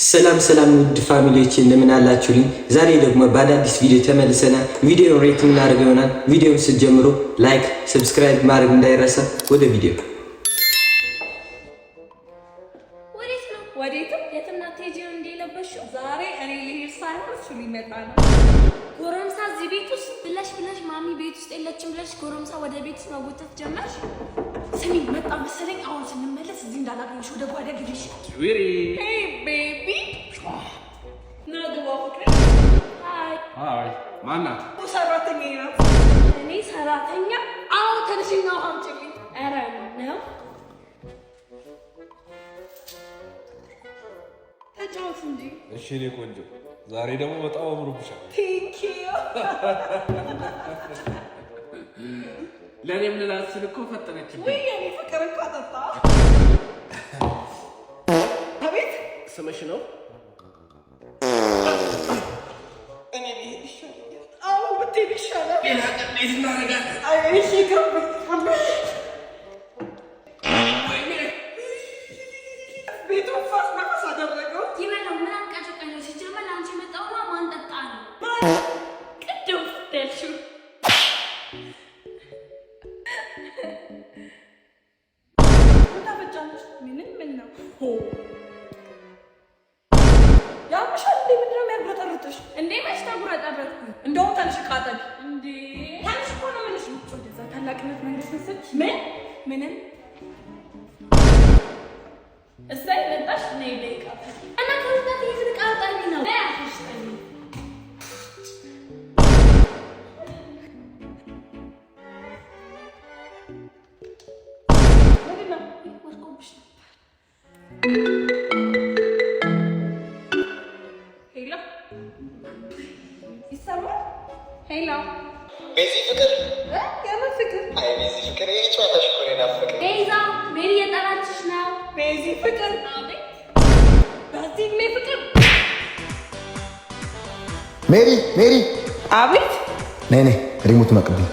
ሰላም ውድ ፋሚሊዎች እንደምን አላችሁልኝ? ዛሬ ደግሞ በአዳዲስ ቪዲዮ ተመልሰናል። ቪዲዮ ሬት እናደርገው ይሆናል። ቪዲዮውን ስትጀምሩ ላይክ፣ ሰብስክራይብ ማድረግ እንዳይረሳ። ወደ ቪዲዮ ወዴትም የትና ቴጂን እንደለበሽው ዛሬ እኔ ልሄድ ሳይሆን እሱ ሊመጣ ነው። ጎረምሳ እዚህ ቤት ውስጥ ብለሽ ማሚ ቤት ውስጥ የለችም ብለሽ ጎረምሳ ወደ ቤት ውስጥ መጎተት ጀመርሽ። ስሚ መጣ መሰለኝ። አሁን ስንመለስ እዚህ እንዳላገኘሽ ወደ ጓዳ ግቢሽ። ዊሪ ሄይ ቤቢ ናግባ ፍቅር። ሃይ ማናት? ሰራተኛ ናት። እኔ ሰራተኛ? አዎ ተነሽና አምጪልኝ። ኧረ ነው ተጫወት እንጂ። እሺ እኔ ቆንጆ ዛሬ ደግሞ በጣም አምሮብሻል። ቴንክ ዩ። ለኔም ልላስል እኮ ፈጠነች። ወይ የኔ ፍቅር እኮ አጠጣ። አቤት ስምሽ ነው? እኔ ልሄድ ይሻላል። አዎ ብትሄድ ይሻላል። ሌላ ቀን ቤት እናደርጋለን። አይ እሺ ግብ ቤቱ ፋስ ነፋስ አደረገው። ይበለው ምን አንቀጭቀኝ ሲጀመር አንቺ መጣውና ማን ጠጣ ነው ቅድም ደልሹ ታፈጫለሽ። ምን ነው ያምሻል እንዴ? ምንድን ነው የሚያጉረጠርጥሽ እንዴ? መች ተጉረጠረጥኩ? እንደውም ተንሽ ቃጠል እንዴ! ተንሽ እኮ ነው የምልሽ። ወደዛ ታላቅነት መንግስት መሰለሽ። ምንም እዛይ መጣሽ ነይ ደቂቃ እና ከዛት ይዝቃጣኝ ነው ያሽሽ ሄሎ ቤዚ ፍቅር የምን ፍቅር? አይ ቤዚ ፍቅር የጨዋታሽ እኮ ነው ናፈቀኝ። ቤዛ ሜሪ የጠራችሽ ነው። ቤዚ ፍቅር አቤት። በዚህ እድሜ ፍቅር ሜሪ አቤት። ነይ ሪሞት ማቀብኝ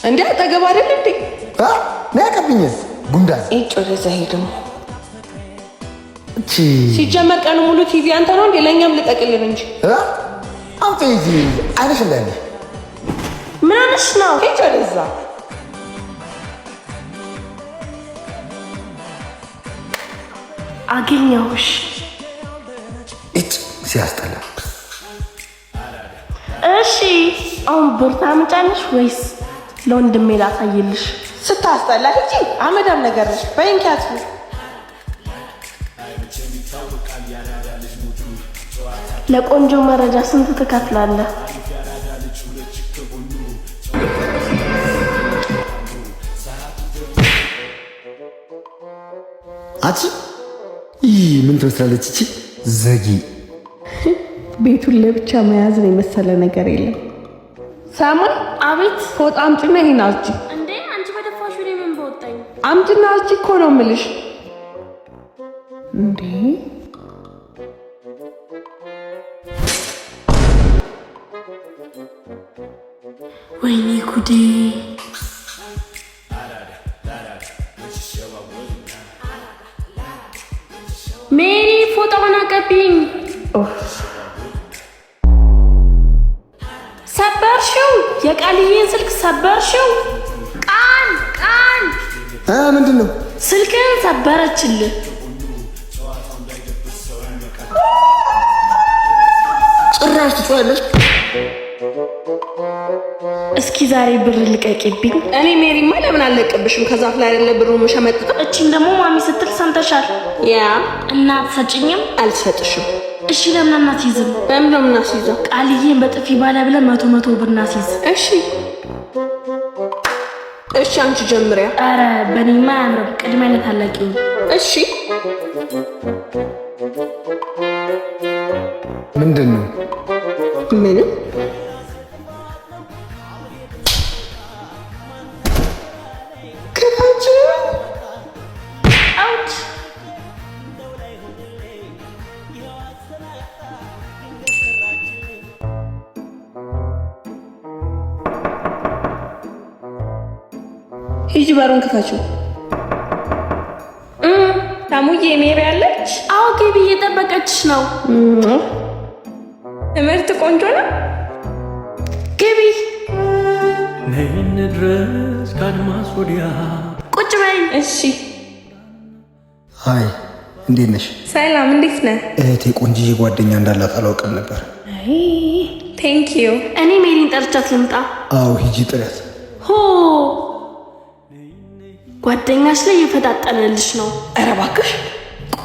እንዴ አጠገብ አይደል እንዴ? ነይ አቀብኝ። ጉንዳን እጭ ወደዛ ሄድም እቺ ሲጀመር ቀኑ ሙሉ ቲቪ አንተ ነው እንዴ? ለኛም ልቀቅልን እንጂ አንተ እዚህ አይነሽ እንዳለ ምን አነሽ ነው? እጭ ወደዛ አገኘሁሽ። እጭ ሲያስጠላ። እሺ አሁን ብርታ ምጫለሽ ወይስ ለወንድሜ ላሳይልሽ? ስታስጠላ እጂ አመዳም ነገር ነሽ። በእንኪያት ለቆንጆ መረጃ ስንት ትከፍላለህ? አቺ ምን ትመስላለች እቺ ዘጊ። ቤቱን ለብቻ መያዝ ነው የመሰለ ነገር የለም። ሳሙን አቤት። ፎጣ አምጪና ይሄን አዝጂ። እንዴ አንቺ በደፋሽ ላይ ምን በወጣኝ? አምጪና አዝጂ እኮ ነው የምልሽ። እንዴ ወይኔ ጉዴ! ሜሪ ፎጣውን አቀብኝ። ሰበርሽው? የቃልዬን ስልክ ሰበርሽው? ቃል ምንድን ነው? ስልክህን ሰበረችልህ። ጭራሽ ትጮያለሽ? እስኪ ዛሬ ብር ልቀቂብኝ። እኔ ሜሪማ ለምን አልለቅብሽም? ከዛፍ ላይ አይደለ ብሩ መሸመጥጠው። እቺን ደግሞ ማሚ ስትል ሰምተሻል። ያ እናት ሰጭኝም አልሰጥሽም። እሺ ለምን እናስይዝም? በምን ነው እናስይዘው? ቃልዬን በጥፊ ባለ ብለን መቶ ብር እናስይዝ። እሺ አንቺ ጀምሪያ። አረ በኔማ አያምርም። ቅድሚያ ለታላቂው። እሺ ምንድን ነው? ምንም አውት ሂጂ በሩን ክፈችው። ታሙዬ ሜሪ አለች? ትጠብቂያለሽ? አዎ ግቢ፣ እየጠበቀችሽ ነው። ትምህርት ቆንጆ ነው። ግቢ። ነይን ድረስ ከአድማስ ወዲያ ቁጭ በይ። እሺ። አይ እንዴት ነሽ? ሰላም፣ እንዴት ነህ? እህቴ ቆንጂዬ ጓደኛ እንዳላት አላውቅም ነበር። ቴንክ ዩ። እኔ ሜሪን ጠርቻት ልምጣ? አዎ ሂጂ ጥሪያት። ሆ ጓደኛሽ ላይ የፈጣጠነልሽ ነው። ኧረ እባክሽ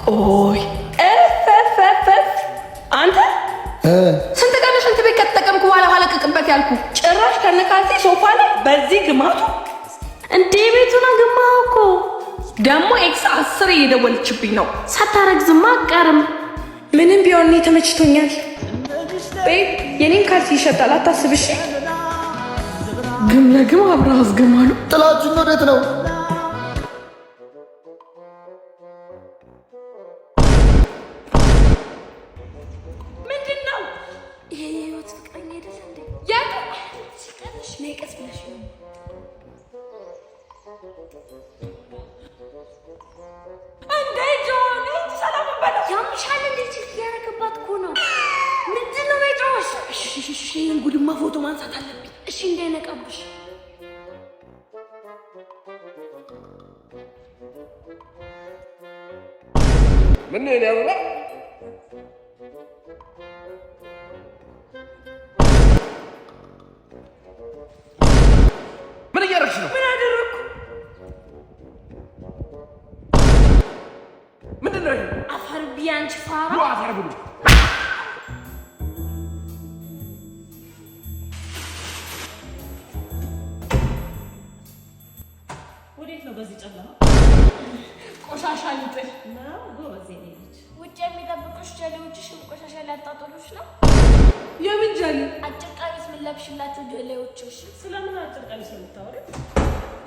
ቆይ። አንተ ስንት ቀን ሽንት ቤት ከተጠቀምኩ በኋላ ባለቅቅበት ያልኩ ጭራሽ ከነካሴ ሶፋ ላይ በዚህ ግማቱ እንዴ! ቤቱን ግማው እኮ ደግሞ ኤክስ 10 እየደወለችብኝ ነው። ሳታረግዝማ አትቀርም። ምንም ቢሆን እኔ ተመችቶኛል። ቤት የኔን ካልሲ ይሸጣል፣ አታስብሽ። ግም ለግም አብረህ አስገማሉ። ጥላችሁ ወዴት ነው? ምንድን ነው ይሄ? የህይወት ፍቅረኛ አይደለ እንዴ? ሲቀርሽ ነይ ቀስ ብለሽ ነው። እንዴ ጆኒ ሰላም በላ። ያምሻል እንዴ? ችግር ያረከባት እኮ ነው። ምንድን ነው ቤቶሽ? እሺ ይሄን ጉድማ ፎቶ ማንሳት አለብኝ። እሺ እንዳይነቃብሽ። ምን ነው ያውላ? ምን እያደረግሽ ነው? ምን አደረኩ? ምንድን ነው ይሄ? አፈር ቢያንቺ ፋራ። አፈር ብሉ። ወዴት ነው በዚህ ጨለማ? ቆሻሻ ልጥል ነው ጎበዝ ልጅ። ውጭ የሚጠብቁሽ ጀሌዎችሽ ቆሻሻ ሊያጣጥሉሽ ነው። የምን ጀሌ? አጭር ቀሚስ ምን ለብሽላቸው ጀሌዎችሽ? ስለምን አጭር ቀሚስ ነው የምታወሪው?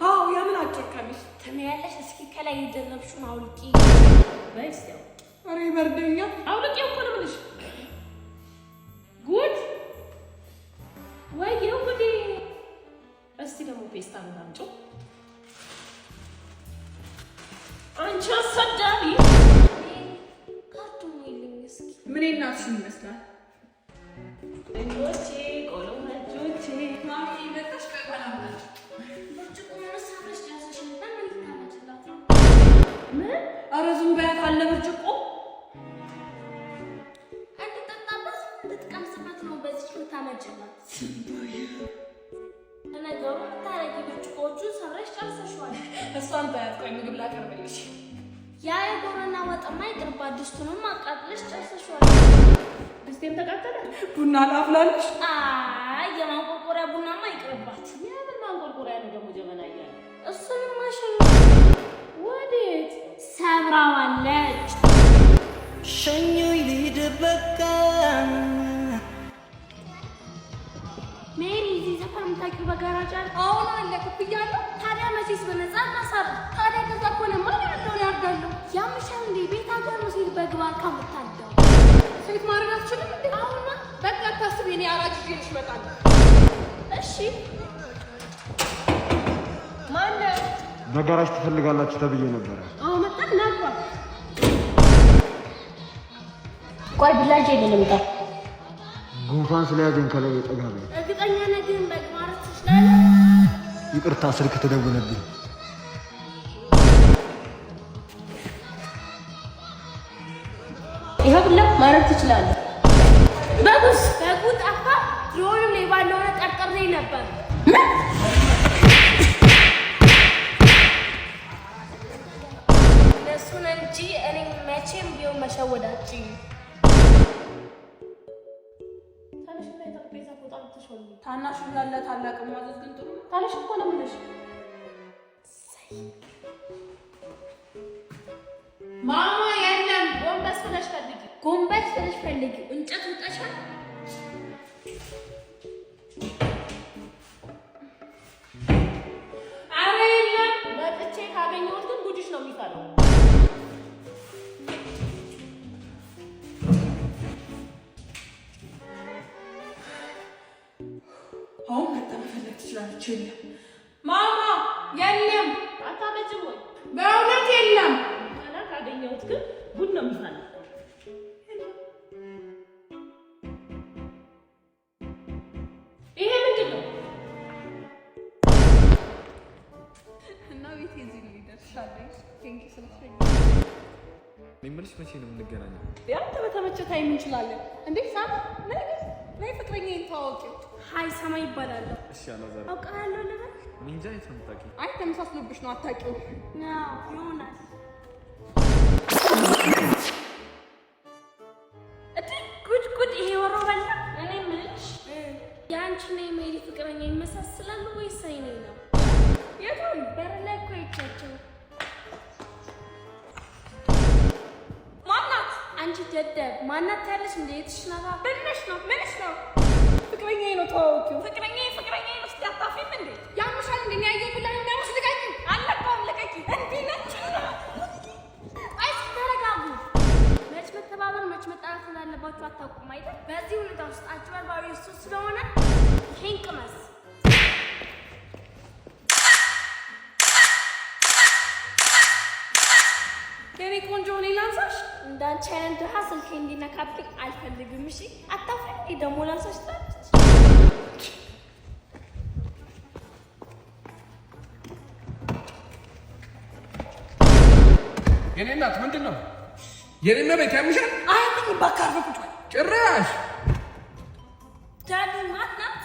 አዎ የምን አጭር ቀሚስ ትመያለሽ? እስኪ ከላይ የደረብሽውን አውልቂ። በይስ ያው ኧረ ይበርደኛል። አውልቂ እኮ ነው የምልሽ። ጉድ ወይዬ ጉዴ! እስቲ ደግሞ ፔስታን አምጪው። አንቺ አሰዳቢ! ካርቱም ይልኝ እስኪ ምን እናትሽን ይመስላል? ልጆቼ ቆሎ ልጆቼ ማሚ መጣሽ? ከቀላምናች ብርጭቆ መሳበሽ ዳሰሽ ለምን ልታመጭላት ነው? ምን? ኧረ ዝም በያት አለ ብርጭቆ እንድጠጣበት እንድትቀምስበት ነው በዚህ ልታመጭላት። ለነገሩ ልታረጊ ብርጭቆቹ ሰብረሽ ጨርሰሽዋል። እሷን ታያት። ቆይ ምግብ ላቀርብልሽ። ያ የጎረና ወጥማ ይቅርባት፣ ድስቱንም አቃጥለሽ ጨርሰሽዋል። ድስቴም ተቃጠለ። ቡና ላፍላልሽ? አይ የማንቆርቆሪያ ቡናማ ይቅርባት። የምን ማንቆርቆሪያ ነው ደግሞ ጀበና እያለ? እሱንም ማሸኝ ወዴት ሰብራዋለች። ሸኞይ ልሂድ በቃ። ሜሪ እዚህ ሰፈር የምታውቂው በጋራጅ አለ? አሁን አለ ክፍያለሁ። ታዲያ መቼስ በነፃ እናሳር። ታዲያ ከዛ ከሆነ ማን ያለውን ያርጋለሁ። ያምሻል እንዴ? ቤት ሀገር ነው ሴት በግባር ከምታደው ሴት ማድረግ አትችልም እንዴ? አሁንማ በቃ አታስቢ፣ እኔ አራጅ ይዤልሽ እመጣለሁ። እሺ ማነው? በጋራጅ ትፈልጋላችሁ ተብዬ ነበረ። አዎ መጣን ናባ። ቆይ ብላጅ የለምጣ ጉንፋን ስለያዘኝ ከላይ ጠጋ በይ። እርግጠኛ ነህ ግን በግባር ትችላለህ? ይቅርታ ስልክ ተደወለብኝ። ይሄ ብላ ማረግ ትችላለህ። በጉስ በጉ ጠፋ። ድሮንም ሌባ እንደሆነ ጠርጥሬ ነበር። እነሱን እንጂ እኔ መቼም ቢሆን መሸወዳችኝ። ታናሽ ያለ ታላቅ ማለት ግን ጥሩ ነው። ታለሽ እኮ ነው የምልሽ። ማማ የለም። ጎንበስ ብለሽ ፈልጊ። ጎንበስ ብለሽ ፈልጊ። እንጨት ውጠሻል? ኧረ የለም። መጥቼ ካገኘሁት ግን ጉድሽ ነው የሚፈለው። አሁን መጣ መፈለግ ትችላለች። የለም ማማ የለም። አታመጭም ወይ? በእውነት የለም። ካገኘሁት ግን ጉድ ነው የሚፈለው። ወድሻለሁ። ቴንክ ዩ ስለፈለኝ ምንምልሽ መቼ ነው የምንገናኘው? ያንተ በተመቸ ታይም እንችላለን እንዴ? ሳም ነይ ፍቅረኛዬን ታወቂው። ሃይ ሰማይ ይባላል። እሺ አላዛር አውቃለሁ ልበል? እንጃ የት ነው የምታውቂው? አይ ተመሳስሎብሽ ነው አታውቂው። ነው ይሆናል። ጉድ ይሄ ወሮ በላ። እኔ የምልሽ የአንቺና የሜሪ ፍቅረኛ ይመሳሰላሉ ወይስ አይኔ ነው? የቱን? በር ላይ እኮ አይቻቸው። ማናት? አንቺ ደደብ ማናት ያለሽ? እንዴትሽ ናታ? ምንሽ ነው? ምንሽ ነው? ፍቅረኛዬ ነው ተዋወቂው። ፍቅረኛዬ ነው ስታጣፊም እንዴ? ያምሻል እንዴ? ያየው ብላ ነው ያምሽ። ልቀቂ! አለቀውም። ልቀቂ! እንዴ ነች? አይስ ተረጋጉ። መች መተባበር መች መጣላት እንዳለባችሁ አታውቁም አይደል? በዚህ ሁኔታ ውስጥ አጭበርባሪ እሱ ስለሆነ ይሄን ቅመስ። የኔ ቆንጆ እኔ ላንሳሽ። እንዳንቺ አይነት ድሃ ስልኬ እንዲነካብኝ አልፈልግም። እሺ አታፍሪ። ደግሞ ላንሳሽ ታለች። የኔ እናት ምንድን ነው? የኔ ቤት ያምሻል? አይ ምን ባካርኩት ጭራሽ ዳዲ ማናት?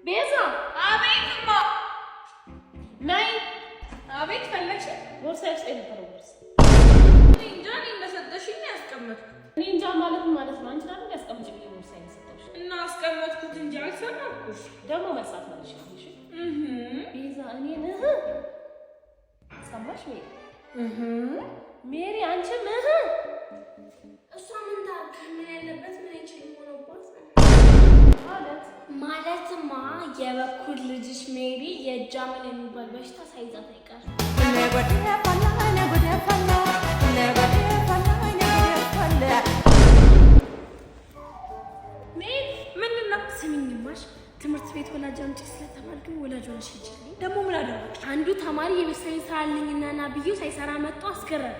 ቤዛ አቤት ማ ነይ። አቤት ፈለግሽ? ቦርሳ ውስጥ የነበረው ቦርሳ እኔ እንጃ። እኔ እንደሰጠሽኝ ያስቀመጥኩት። እኔ እንጃ ማለት ነው። አንቺ ደግሞ ያስቀምጪ ብዬ ቦርሳ የሰጠሽ እና አስቀመጥኩት እንጂ አልሰማኩሽ። ደግሞ መርሳት ማለት ነው። እሺ ቤዛ እኔን ሰማሽ? ሜሪ አንቺ እሷ ምን ታርክ? ምን ያለበት ምን ይችል ሆነባት ማለትማ የበኩር ልጅሽ ሜሪ የእጃምን የሚባል በሽታ ሳይዛት አይቀር። ምንድን ነው? ስሚኝማሽ ትምህርት ቤት ወላጅ አምጪ ስለተባልኩኝ ወላጅ ሆነሽ ሂጂልኝ። ደግሞ ምን አደረግሽ? አንዱ ተማሪ የቤተሰብ ስራ አለኝና ና ብዬ ሳይሰራ መጥቶ አስገረመ።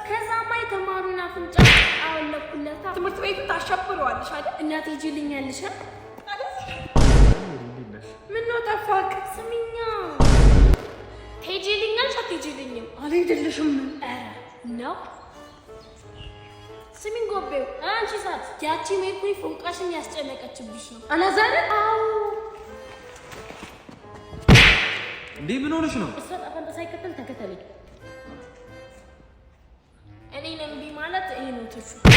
ከዛማ የተማሩን አፍንጫ አወለኩለታ። ትምህርት ቤቱን ታሸብረዋለሽ አይደል? እናቴ ሂጂልኛለሽ አይደል? ምነው ጠፋክ? ስሚኛ ሂጂልኛለሽ አትሂጂልኝም? አልሄድልሽም። ኧረ ነው ስሚኝ ጎቤው፣ አንቺ ሳት ያቺ ሜርኩሪ ፎንቃሽን ያስጨነቀችብሽ ነው። አላዛር አው እንዴ ምን ሆነሽ ነው? እሷ ጠፋን ሳይከተል ተከተለኝ። እኔ ነኝ ማለት ይሄ ነው ትሹ